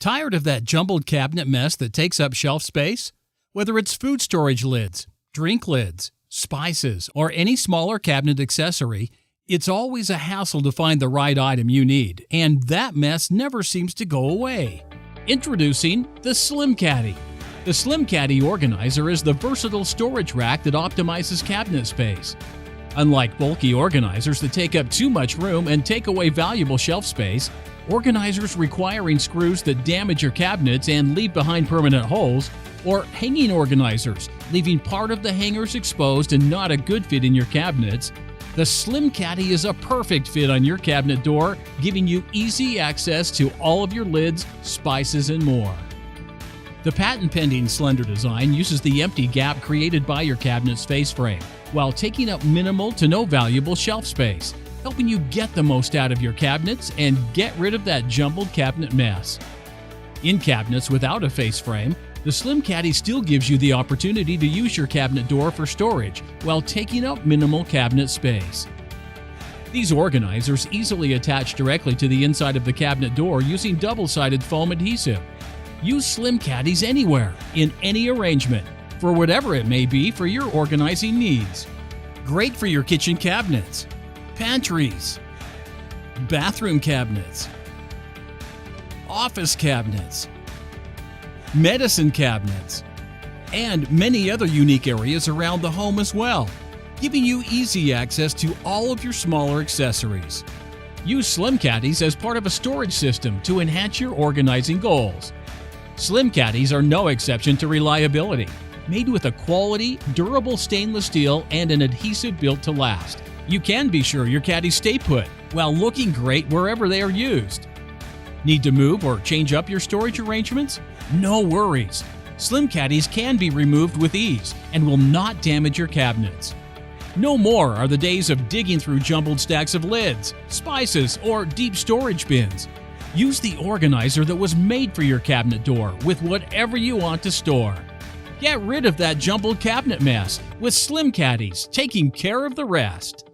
Tired of that jumbled cabinet mess that takes up shelf space? Whether it's food storage lids, drink lids, spices, or any smaller cabinet accessory, it's always a hassle to find the right item you need, and that mess never seems to go away. Introducing the Slim Caddy. The Slim Caddy organizer is the versatile storage rack that optimizes cabinet space. Unlike bulky organizers that take up too much room and take away valuable shelf space, organizers requiring screws that damage your cabinets and leave behind permanent holes, or hanging organizers, leaving part of the hangers exposed and not a good fit in your cabinets, the Slim Caddy is a perfect fit on your cabinet door, giving you easy access to all of your lids, spices, and more. The patent-pending slender design uses the empty gap created by your cabinet's face frame, while taking up minimal to no valuable shelf space, helping you get the most out of your cabinets and get rid of that jumbled cabinet mess. In cabinets without a face frame, the Slim Caddy still gives you the opportunity to use your cabinet door for storage while taking up minimal cabinet space. These organizers easily attach directly to the inside of the cabinet door using double-sided foam adhesive. Use Slim Caddies anywhere, in any arrangement, for whatever it may be for your organizing needs. Great for your kitchen cabinets, pantries, bathroom cabinets, office cabinets, medicine cabinets, and many other unique areas around the home as well, giving you easy access to all of your smaller accessories. Use Slim Caddies as part of a storage system to enhance your organizing goals. Slim Caddies are no exception to reliability, made with a quality, durable stainless steel and an adhesive built to last. You can be sure your caddies stay put while looking great wherever they are used. Need to move or change up your storage arrangements? No worries. Slim Caddies can be removed with ease and will not damage your cabinets. No more are the days of digging through jumbled stacks of lids, spices, or deep storage bins. Use the organizer that was made for your cabinet door with whatever you want to store. Get rid of that jumbled cabinet mess with Slim Caddies, taking care of the rest.